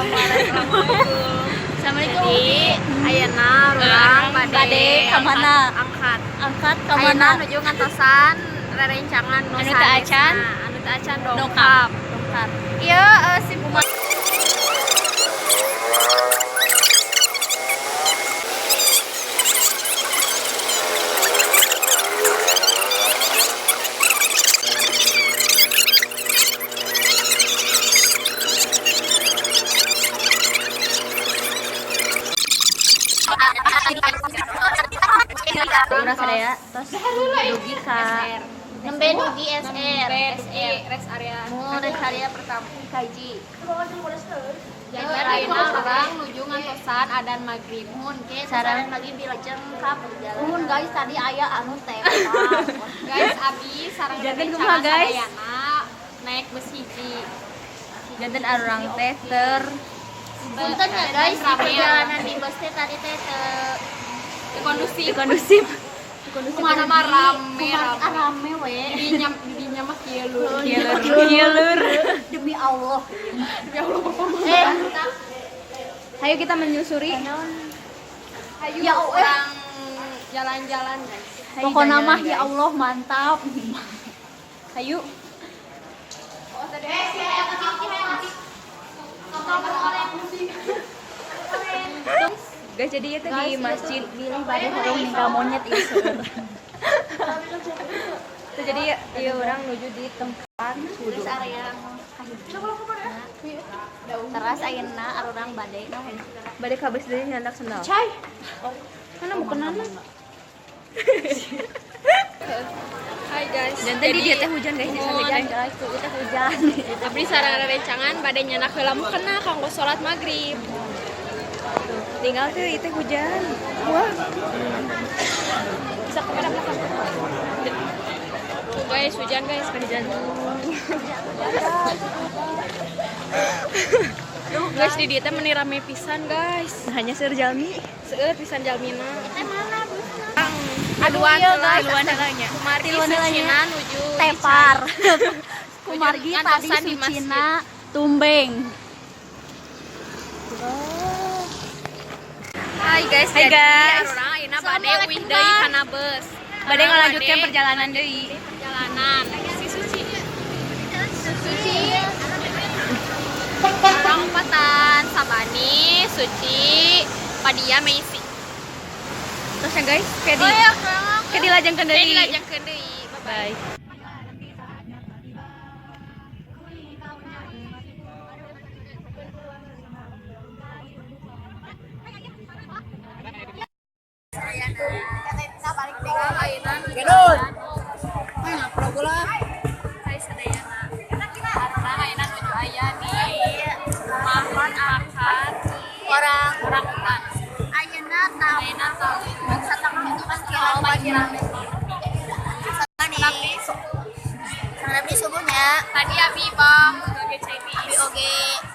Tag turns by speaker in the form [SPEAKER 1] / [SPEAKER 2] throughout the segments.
[SPEAKER 1] Assalamualaikum.
[SPEAKER 2] Jadi ayeuna urang bade
[SPEAKER 1] kemana?
[SPEAKER 2] Angkat
[SPEAKER 1] Angkat
[SPEAKER 2] ayeuna
[SPEAKER 1] kemana?
[SPEAKER 2] nuju ngantosan rerencangan nu
[SPEAKER 1] Anu teu acan?
[SPEAKER 2] anu teu acan
[SPEAKER 1] Dongkap.
[SPEAKER 2] dongkap ieu si Buma
[SPEAKER 1] Urang sadaya tos dugi ka
[SPEAKER 2] nembe dugi SR
[SPEAKER 1] rest area.
[SPEAKER 2] rest area pertama kaji
[SPEAKER 1] Jadi
[SPEAKER 2] ayeuna urang nuju ngantosan adan magrib mun ge
[SPEAKER 1] Sareng.
[SPEAKER 2] adan magrib dilajeng ka perjalanan
[SPEAKER 1] Guys tadi aya anu teh.
[SPEAKER 2] guys abi sareng
[SPEAKER 1] Janten
[SPEAKER 2] rerencangan
[SPEAKER 1] kumaha, guys?
[SPEAKER 2] sadayana naik bus hiji
[SPEAKER 1] Janten urang teh ter
[SPEAKER 2] punten ya guys di perjalanan di bus teh tadi teh kondusif
[SPEAKER 1] kondusif.
[SPEAKER 2] kemana mah rame
[SPEAKER 1] Rame we.
[SPEAKER 2] didinya mah kieu lur
[SPEAKER 1] Lur.
[SPEAKER 2] demi Allah
[SPEAKER 1] Ayo kita menyusuri.
[SPEAKER 2] ayo
[SPEAKER 1] Ya,
[SPEAKER 2] orang jalan-jalan guys
[SPEAKER 1] Pokoknya mah ya Allah mantap. Ayo. Guys, jadi itu di masjid Bilih Bade Horong ninggal monyet ieu seueur. Itu jadi ieu orang nuju di tempat wudu.
[SPEAKER 2] area
[SPEAKER 1] Teras ayeuna arurang bade naon? Bade ka beus deui nyandak sendal. Cai. Mana bukeunana?
[SPEAKER 2] hai guys
[SPEAKER 1] Dan tadi dia teh hujan guys, di hujan guys, tuh teh hujan.
[SPEAKER 2] abdi sareng rerencangan bade nyanak heula mukena kanggo salat magrib
[SPEAKER 1] Tinggal tuh itu hujan. Wah.
[SPEAKER 2] bisa ke belakang tuh guys hujan guys
[SPEAKER 1] Hujan.
[SPEAKER 2] guys di dieu teh meuni rame pisan guys
[SPEAKER 1] Hanya seueur jalmi.
[SPEAKER 2] seueur pisan jalmina teh mana
[SPEAKER 1] Aduan
[SPEAKER 2] guys
[SPEAKER 1] aduan heulanya.
[SPEAKER 2] kumargi
[SPEAKER 1] Tiluan heulanya.
[SPEAKER 2] Sucina nuju
[SPEAKER 1] Tepar. Kumargi
[SPEAKER 2] Nuju
[SPEAKER 1] tadi
[SPEAKER 2] ngantosan di masjid.
[SPEAKER 1] Sucina Tumbeng.
[SPEAKER 2] Hai guys,
[SPEAKER 1] Hai,
[SPEAKER 2] jadi
[SPEAKER 1] guys.
[SPEAKER 2] ayeuna ayeuna bade wih deui kana beus.
[SPEAKER 1] Bade ngalanjutkeun perjalanan deui.
[SPEAKER 2] Perjalanan si Suci. Suci. Orang empatan Sabani, Suci, Padia, Meisi.
[SPEAKER 1] Terus ya guys, kayak di kayak dilajengkeun
[SPEAKER 2] Deui.
[SPEAKER 1] deui.
[SPEAKER 2] Dilajengkeun deui. Bye.
[SPEAKER 1] Bye.
[SPEAKER 2] Gedun. Hai sadayana. Karena ayeuna nuju aya di rumahan akad orang utan. Ayeuna tahu satengah itu kan kilo bagian.
[SPEAKER 3] Tapi subuhnya
[SPEAKER 2] Tadi abi bang oge cai
[SPEAKER 3] abi oge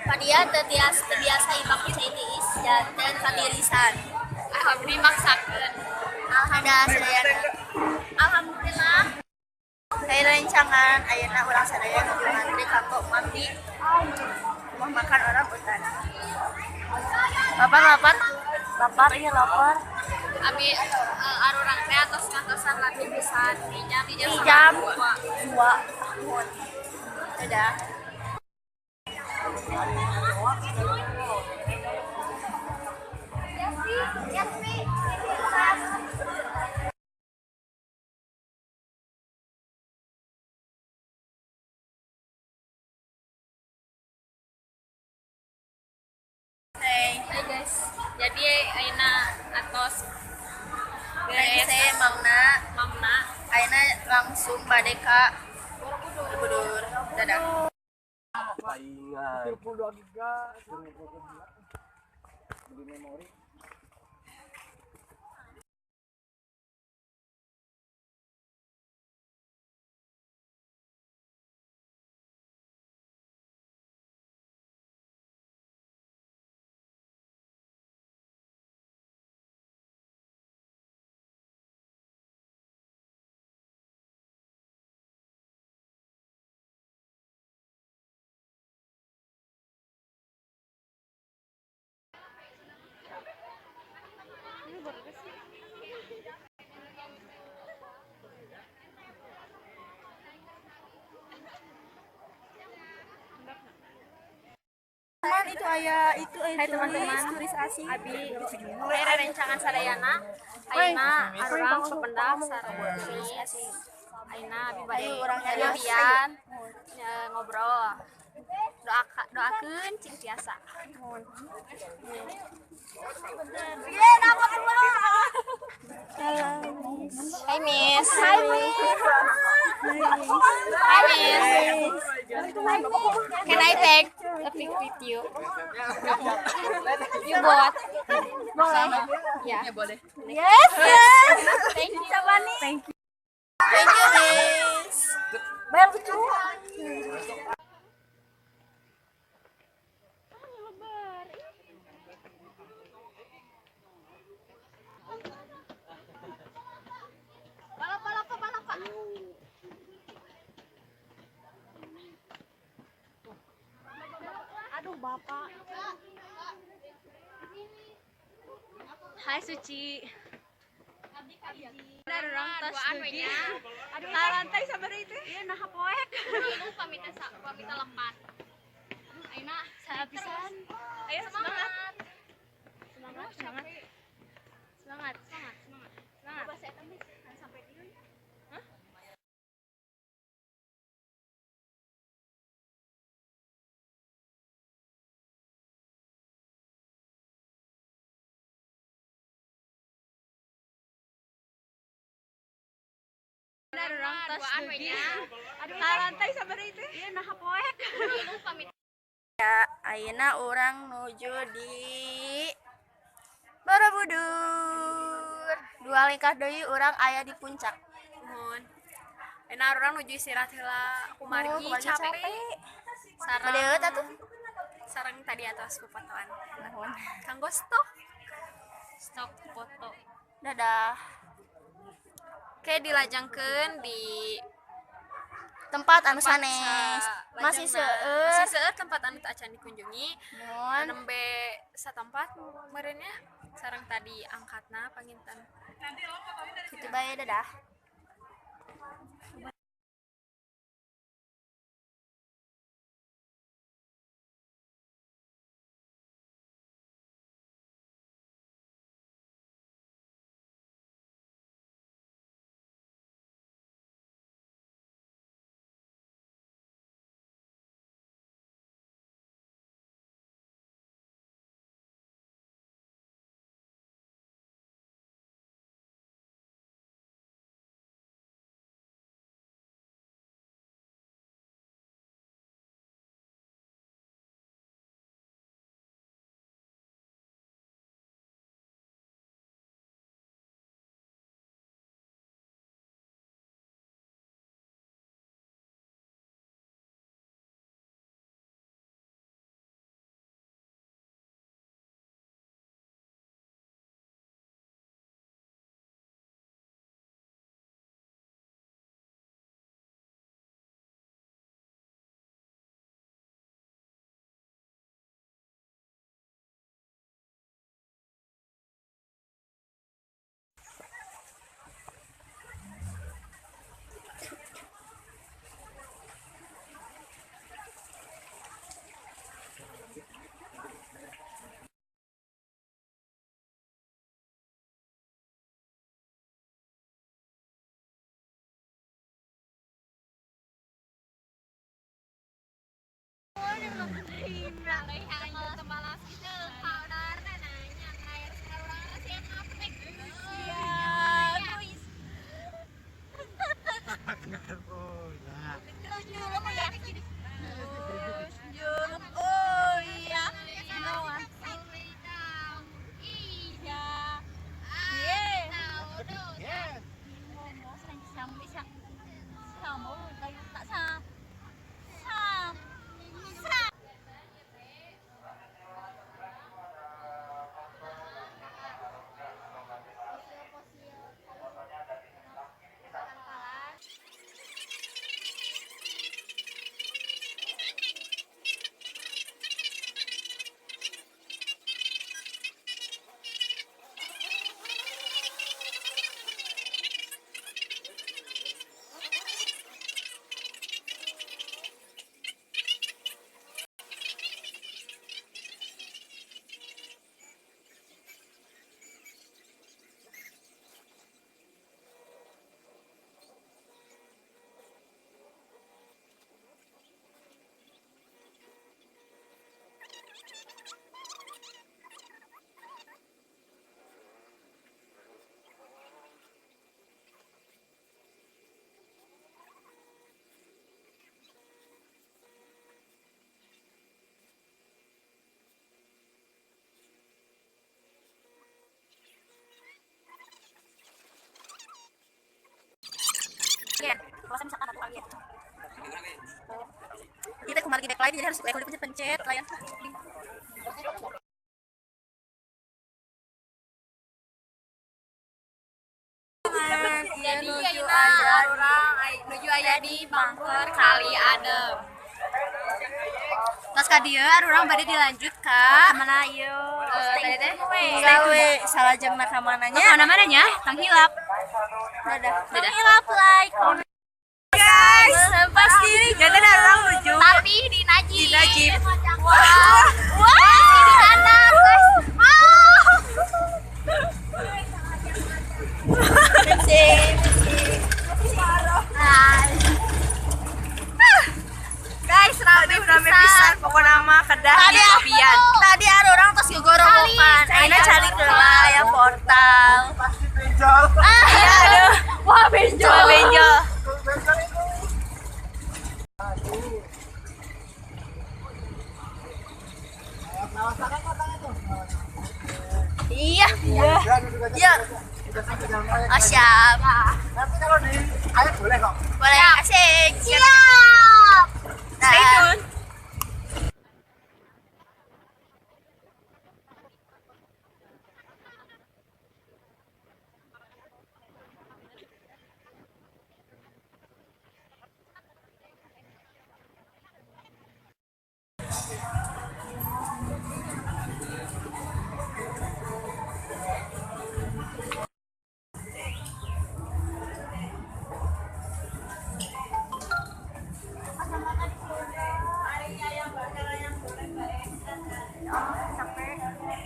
[SPEAKER 3] padia terbiasa ibak caitis dan satirisan.
[SPEAKER 2] abdi maksakeun.
[SPEAKER 3] Alhamdulillah. Saya rencangan ayeuna urang sadaya nuju ngantri kanggo mandi. Mau makan orang utan. Lapar iya lapar.
[SPEAKER 2] Abi arurang teh atos ngantosan lagi pisan di jam
[SPEAKER 3] Di jam
[SPEAKER 2] 2.
[SPEAKER 3] 2. Dadah.
[SPEAKER 2] Hai guys. Jadi ayeuna atos
[SPEAKER 3] Jadi saya Mamna ayeuna langsung bade ka Borobudur. Dadah.
[SPEAKER 4] Paingan.
[SPEAKER 3] Teman itu ayah itu
[SPEAKER 1] Hai teman-teman,
[SPEAKER 3] turis asing.
[SPEAKER 1] abi mulai rencangan sadayana ayeuna arurang pependak sareng turis ayeuna abi bade
[SPEAKER 3] Ayo, urang nyarios.
[SPEAKER 1] nyarian ngobrol doakeun cing tiasa. Hai Miss. Hai Miss. Hi Miss. Can I take a pic with you? You both. Boleh. Ya. Boleh. Yes. Thank you. Thank you.
[SPEAKER 3] Thank you, Miss.
[SPEAKER 1] Bayar lucu. Aduh, Bapak. Hai Suci. Ada orang tas dugi. Aduh, lantai sabar itu. Iya, nah poek.
[SPEAKER 2] Lu pamita lepat. Ayeuna
[SPEAKER 1] Sahabisan. Ayo semangat. Semangat, semangat. Semangat, semangat, semangat. Semangat. Bahasa eta Miss, sampai dieu. Hah? Ada orang tas dugi. Aduh, lantai sabar itu. Iya, nah poek.
[SPEAKER 2] lu pamita
[SPEAKER 3] Ayeuna orang nuju di Borobudur. Dua lingkah deui urang aya di puncak.
[SPEAKER 1] Mohon. Enak orang nuju istirahat heula. Kumargi
[SPEAKER 3] Kumargi
[SPEAKER 1] capek.
[SPEAKER 3] Bedeut atuh.
[SPEAKER 1] Sareng tadi atas pepatoan.
[SPEAKER 3] Naon?
[SPEAKER 1] Kanggo stok. Stok foto.
[SPEAKER 3] Dadah.
[SPEAKER 1] Oke, dilajangkeun di
[SPEAKER 3] Tempat anu sanes. Masih
[SPEAKER 1] Masih
[SPEAKER 3] seueur.
[SPEAKER 1] seueur tempat anu teu acan dikunjungi.
[SPEAKER 3] Mun
[SPEAKER 1] Nembe satempat meureunnya sareng tadi angkatna panginten.
[SPEAKER 3] kitu bae dadah. kelasnya misalkan satu kali ya. Kita kemarin back lain jadi harus pencet layan.
[SPEAKER 2] Jadi menuju aya di Bangker Kali Adem.
[SPEAKER 3] Tos ka dieu urang bade dilanjut ka mana ieu?
[SPEAKER 2] Tadi teh
[SPEAKER 3] Tinggal we salajengna ka mananya.
[SPEAKER 2] mana mananya? Tang hilap.
[SPEAKER 3] Dadah.
[SPEAKER 2] Dadah.
[SPEAKER 3] Hilap like. Guys, pasti jadi datang menuju.
[SPEAKER 2] Tapi di Najib.
[SPEAKER 3] Di Najib.
[SPEAKER 2] Wow. Wow. Di sana, guys.
[SPEAKER 3] Guys, rame pisan pokoknya mah kedah di kopian. Tadi ada orang terus gegorowokan. Aina cari keula ya portal.
[SPEAKER 4] Pasti benjol.
[SPEAKER 3] Iya aduh. Wah benjol. Benjol.
[SPEAKER 4] Benjol itu. Nawas tangan katanya tuh.
[SPEAKER 3] Iya.
[SPEAKER 4] Ya, duduk aja.
[SPEAKER 3] Iya.
[SPEAKER 4] Udah sampai jalan raya.
[SPEAKER 3] Oh siap.
[SPEAKER 4] Nanti kalau di ayo boleh kok.
[SPEAKER 3] Boleh asik.
[SPEAKER 2] Siap.
[SPEAKER 3] Stay tune.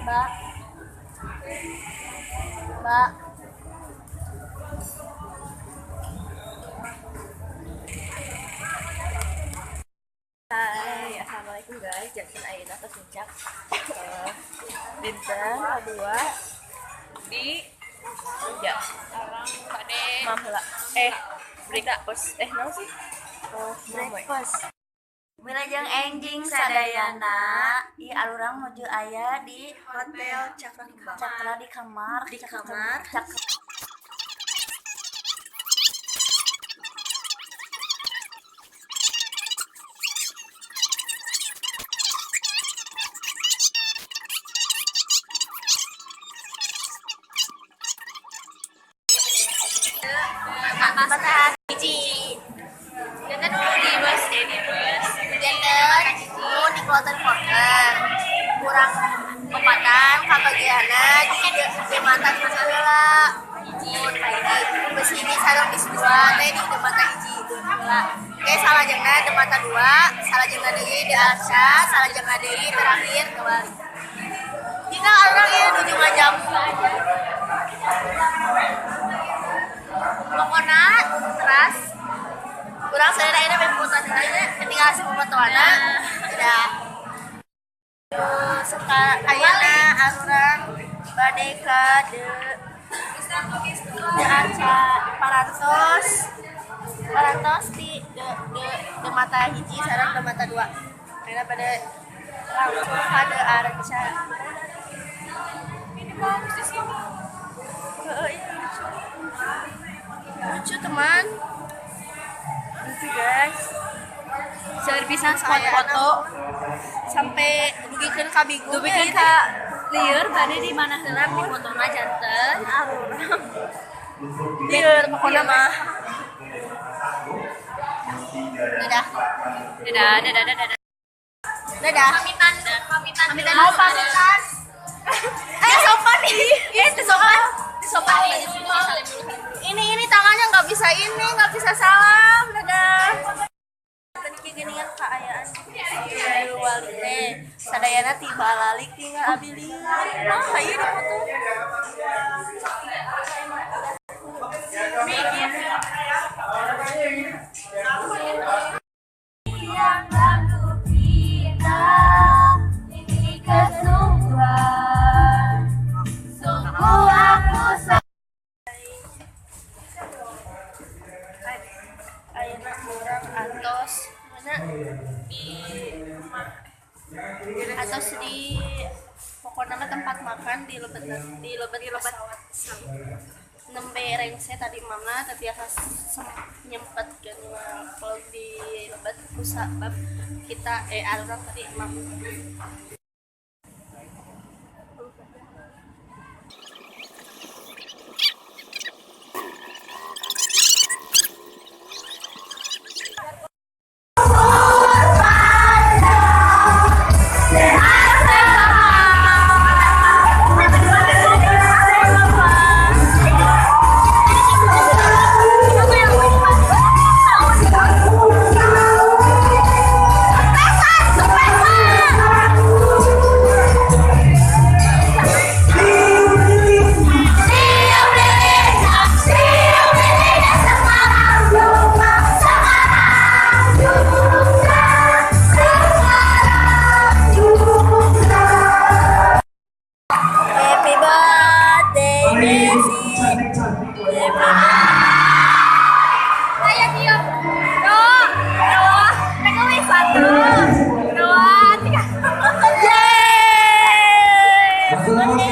[SPEAKER 3] Mbak. Mbak. Hai, assalamualaikum guys. Jangan ayeuna ke puncak. Dinten kedua di ya.
[SPEAKER 2] Orang pada
[SPEAKER 3] Mamla. Breakfast. Naon sih? Oh, breakfast. Wilajeng enjing sadayana ieu alurang menuju aya di Hotel Cakra di kamar. Matahari hiji. Kita dulu di bus. Di kloter kurang kepatan kabagiana di mata heula mun bus ini sareng bis 2 teh di mata hiji heula oke salajengna di mata 2 salajengna deui di Arsa salajengna deui terakhir kembali kita orang ieu nuju ngajam pokona teras kurang sadaya ini mempunyai aja ketika hasil pemotoana tidak sekarang ayana arurang bade ka de aca parantos di de mata hiji sareng de mata 2 ayeuna pada langsung ka de arca ini bagus di sini lucu teman lucu guys seueur pisan spot foto sampai dugikeun ka Bigu dugikeun ka lieur bade di mana heula di fotona janten lieur pokona mah dadah pamitan mau pamitan sopan nih sopan ini tangannya nggak bisa salam dadah gini kan keayaan wali teh sadayana tiba lalik tinggal abi lieur mah ieu di foto yang lalu kita ini kesungguhan sungguh aku ayeuna urang antos di pokoknya tempat makan di lebet nembe rengse tadi mama tapi asa nyempet kan kalau di lebat kusabab kita orang tadi emang Happy birthday, Desi.
[SPEAKER 1] Ayo tiup. Dua, mereka wis 1, 2, 3.
[SPEAKER 3] Yeay!